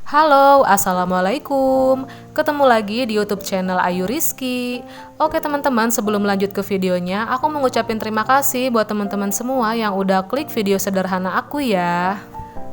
Halo, Assalamualaikum. Ketemu lagi di YouTube channel Ayu Rizky. Oke teman-teman, sebelum lanjut ke videonya, aku mau ngucapin terima kasih buat teman-teman semua yang udah klik video sederhana aku ya.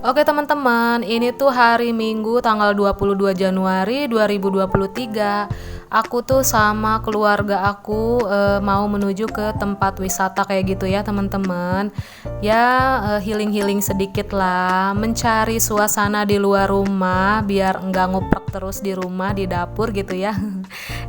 Oke teman-teman, ini tuh hari Minggu tanggal 22 Januari 2023. Aku tuh sama keluarga aku mau menuju ke tempat wisata kayak gitu ya teman-teman. Ya healing-healing sedikit lah, mencari suasana di luar rumah biar enggak nguprek terus di rumah di dapur gitu ya.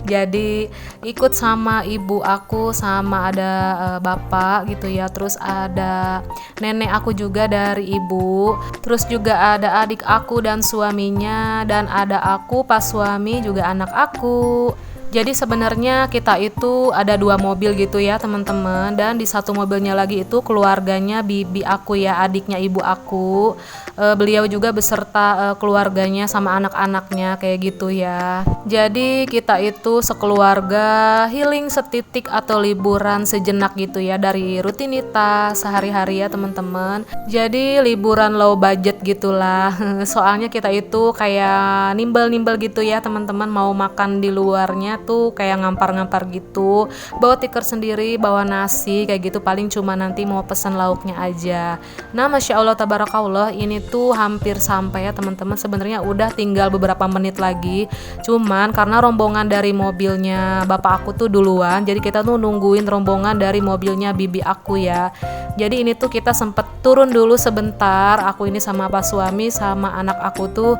Jadi ikut sama ibu aku, sama ada bapak gitu ya, terus ada nenek aku juga dari ibu, terus juga ada adik aku dan suaminya, dan ada aku pas suami juga anak aku. Jadi sebenarnya kita itu ada 2 mobil gitu ya teman-teman, dan di satu mobilnya lagi itu keluarganya bibi aku ya, adiknya ibu aku. Beliau juga beserta keluarganya sama anak-anaknya kayak gitu ya. Jadi kita itu sekeluarga healing setitik atau liburan sejenak gitu ya dari rutinitas sehari-hari ya teman-teman. Jadi liburan low budget gitulah. Soalnya kita itu kayak nimbel-nimbel gitu ya teman-teman, mau makan di luarnya tuh kayak ngampar-ngampar gitu, bawa tikar sendiri, bawa nasi kayak gitu, paling cuma nanti mau pesen lauknya aja. Nah Masya Allah tabarakallah, ini tuh hampir sampai ya teman-teman, sebenarnya udah tinggal beberapa menit lagi, cuman karena rombongan dari mobilnya bapak aku tuh duluan, jadi kita tuh nungguin rombongan dari mobilnya bibi aku ya. Jadi ini tuh kita sempet turun dulu sebentar, aku ini sama pas suami sama anak aku tuh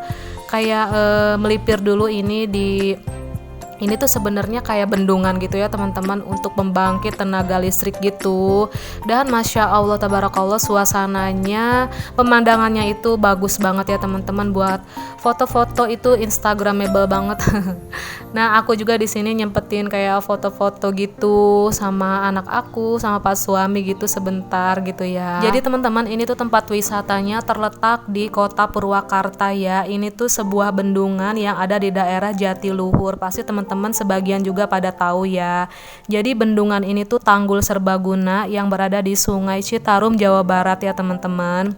kayak melipir dulu ini tuh sebenarnya kayak bendungan gitu ya teman-teman, untuk pembangkit tenaga listrik gitu. Dan Masya Allah tabarakallah, suasananya, pemandangannya itu bagus banget ya teman-teman, buat foto-foto itu instagramable banget. Nah aku juga di sini nyempetin kayak foto-foto gitu sama anak aku sama pas suami gitu sebentar gitu ya. Jadi teman-teman, ini tuh tempat wisatanya terletak di kota Purwakarta ya. Ini tuh sebuah bendungan yang ada di daerah Jatiluhur, pasti teman-teman sebagian juga pada tahu ya. Jadi bendungan ini tuh tanggul serbaguna yang berada di Sungai Citarum, Jawa Barat ya teman-teman,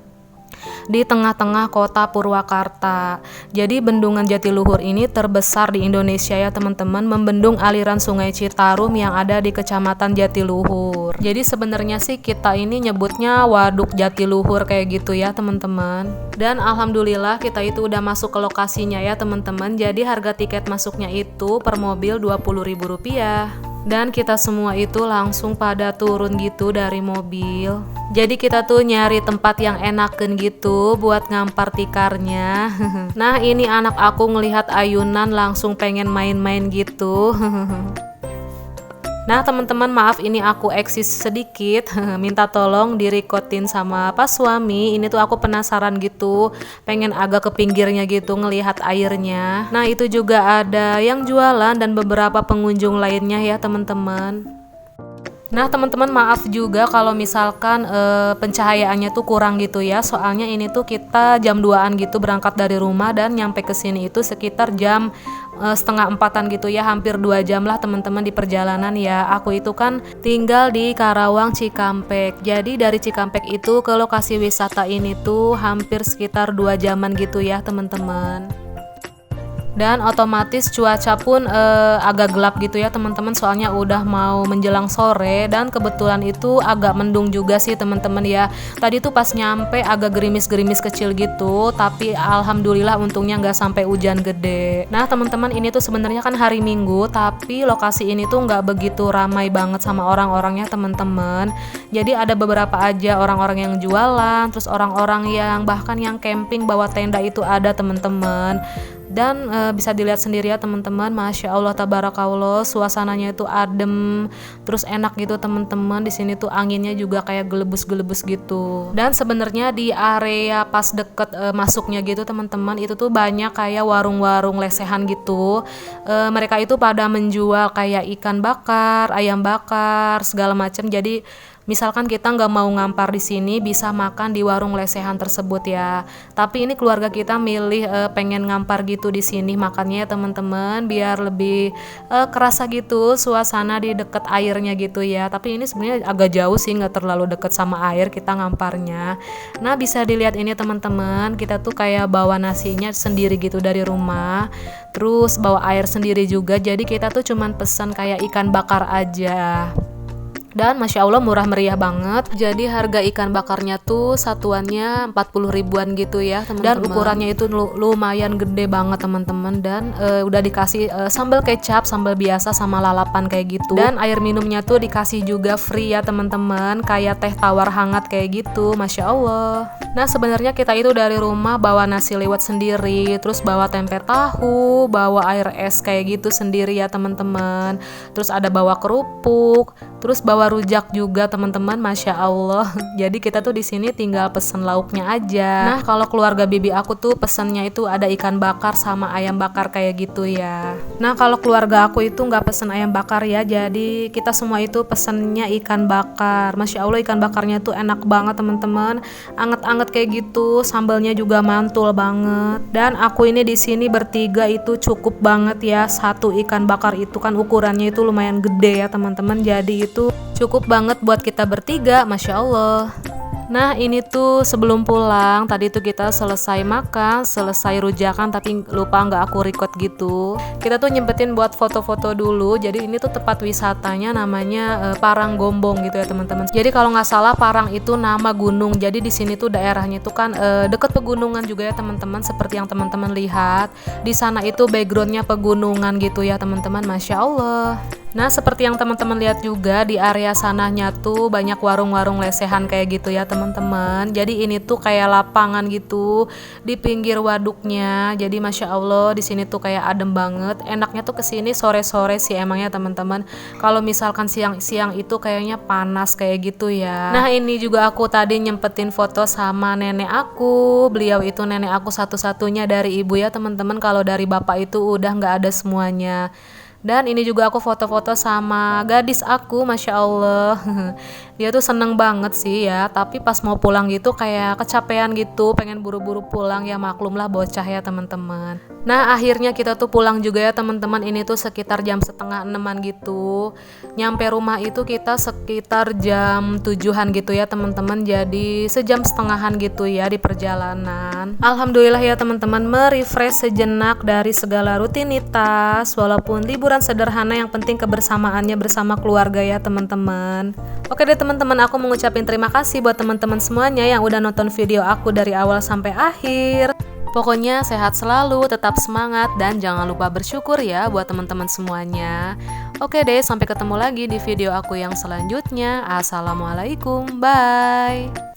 di tengah-tengah kota Purwakarta. Jadi bendungan Jatiluhur ini terbesar di Indonesia ya teman-teman, membendung aliran Sungai Citarum yang ada di Kecamatan Jatiluhur. Jadi sebenarnya sih kita ini nyebutnya Waduk Jatiluhur kayak gitu ya teman-teman. Dan alhamdulillah kita itu udah masuk ke lokasinya ya teman-teman. Jadi harga tiket masuknya itu per mobil Rp20.000. Dan kita semua itu langsung pada turun gitu dari mobil. Jadi kita tuh nyari tempat yang enaken gitu buat ngampar tikarnya. Nah ini anak aku ngelihat ayunan langsung pengen main-main gitu. Nah teman-teman, maaf ini aku eksis sedikit, minta tolong direkodin sama pas suami. Ini tuh aku penasaran gitu, pengen agak ke pinggirnya gitu ngelihat airnya. Nah itu juga ada yang jualan dan beberapa pengunjung lainnya ya teman-teman. Nah teman-teman, maaf juga kalau misalkan pencahayaannya tuh kurang gitu ya, soalnya ini tuh kita jam 2-an gitu berangkat dari rumah dan nyampe ke sini itu sekitar jam setengah 4-an gitu ya, hampir 2 jam lah teman-teman di perjalanan ya. Aku itu kan tinggal di Karawang Cikampek, jadi dari Cikampek itu ke lokasi wisata ini tuh hampir sekitar 2 jaman gitu ya teman-teman. Dan otomatis cuaca pun agak gelap gitu ya teman-teman, soalnya udah mau menjelang sore, dan kebetulan itu agak mendung juga sih teman-teman ya. Tadi tuh pas nyampe agak gerimis-gerimis kecil gitu, tapi alhamdulillah untungnya nggak sampai hujan gede. Nah teman-teman, ini tuh sebenarnya kan hari Minggu, tapi lokasi ini tuh nggak begitu ramai banget sama orang-orangnya teman-teman. Jadi ada beberapa aja orang-orang yang jualan, terus orang-orang yang bahkan yang camping bawa tenda itu ada teman-teman. Dan bisa dilihat sendiri ya teman-teman, Masya Allah tabarakallah, suasananya itu adem, terus enak gitu teman-teman. Di sini tuh anginnya juga kayak gelebus-gelebus gitu. Dan sebenarnya di area pas deket masuknya gitu teman-teman, itu tuh banyak kayak warung-warung lesehan gitu. Mereka itu pada menjual kayak ikan bakar, ayam bakar, segala macam. Jadi Misalkan kita nggak mau ngampar di sini, bisa makan di warung lesehan tersebut ya. Tapi ini keluarga kita milih pengen ngampar gitu di sini makannya ya teman-teman, biar lebih kerasa gitu suasana di deket airnya gitu ya. Tapi ini sebenarnya agak jauh sih, nggak terlalu deket sama air kita ngamparnya. Nah bisa dilihat ini teman-teman, kita tuh kayak bawa nasinya sendiri gitu dari rumah, terus bawa air sendiri juga. Jadi kita tuh cuman pesan kayak ikan bakar aja. Dan Masya Allah murah meriah banget. Jadi harga ikan bakarnya tuh satuannya 40 ribuan gitu ya teman-teman. Dan ukurannya itu lumayan gede banget teman-teman. Dan udah dikasih sambal kecap, sambal biasa sama lalapan kayak gitu. Dan air minumnya tuh dikasih juga free ya teman-teman, kayak teh tawar hangat kayak gitu. Masya Allah. Nah sebenarnya kita itu dari rumah bawa nasi liwet sendiri, terus bawa tempe tahu, bawa air es kayak gitu sendiri ya teman-teman. Terus ada bawa kerupuk, terus bawa rujak juga teman-teman. Masya Allah. Jadi kita tuh di sini tinggal pesen lauknya aja. Nah kalau keluarga bibi aku tuh pesennya itu ada ikan bakar sama ayam bakar kayak gitu ya. Nah kalau keluarga aku itu nggak pesen ayam bakar ya, jadi kita semua itu pesennya ikan bakar. Masya Allah ikan bakarnya tuh enak banget teman-teman, anget-anget kayak gitu, sambalnya juga mantul banget. Dan aku ini di sini bertiga itu cukup banget ya, satu ikan bakar itu kan ukurannya itu lumayan gede ya teman-teman, jadi itu cukup banget buat kita bertiga. Masya Allah. Nah ini tuh sebelum pulang tadi tuh kita selesai makan, selesai rujakan, tapi lupa nggak aku record gitu. Kita tuh nyempetin buat foto-foto dulu. Jadi ini tuh tempat wisatanya namanya Paranggombong gitu ya teman-teman. Jadi kalau nggak salah Parang itu nama gunung. Jadi di sini tuh daerahnya tuh kan deket pegunungan juga ya teman-teman. Seperti yang teman-teman lihat di sana itu backgroundnya pegunungan gitu ya teman-teman. Masya Allah. Nah seperti yang teman-teman lihat juga di area sananya tuh banyak warung-warung lesehan kayak gitu ya teman-teman. Jadi ini tuh kayak lapangan gitu di pinggir waduknya. Jadi Masya Allah di sini tuh kayak adem banget. Enaknya tuh kesini sore-sore sih emangnya teman-teman. Kalau misalkan siang-siang itu kayaknya panas kayak gitu ya. Nah ini juga aku tadi nyempetin foto sama nenek aku. Beliau itu nenek aku satu-satunya dari ibu ya teman-teman. Kalau dari bapak itu udah nggak ada semuanya. Dan ini juga aku foto-foto sama gadis aku. Masya Allah. Dia tuh seneng banget sih ya, tapi pas mau pulang gitu kayak kecapean gitu, pengen buru-buru pulang. Ya maklum lah bocah ya teman-teman. Nah akhirnya kita tuh pulang juga ya teman-teman. Ini tuh sekitar jam setengah 6-an gitu. Nyampe rumah itu kita sekitar jam 7-an gitu ya teman-teman. Jadi sejam setengahan gitu ya di perjalanan. Alhamdulillah ya teman-teman, merefresh sejenak dari segala rutinitas. Walaupun liburan sederhana, yang penting kebersamaannya bersama keluarga ya teman-teman. Oke deh teman-teman, aku mengucapin terima kasih buat teman-teman semuanya yang udah nonton video aku dari awal sampai akhir. Pokoknya sehat selalu, tetap semangat, dan jangan lupa bersyukur ya buat teman-teman semuanya. Oke deh, sampai ketemu lagi di video aku yang selanjutnya. Assalamualaikum, bye.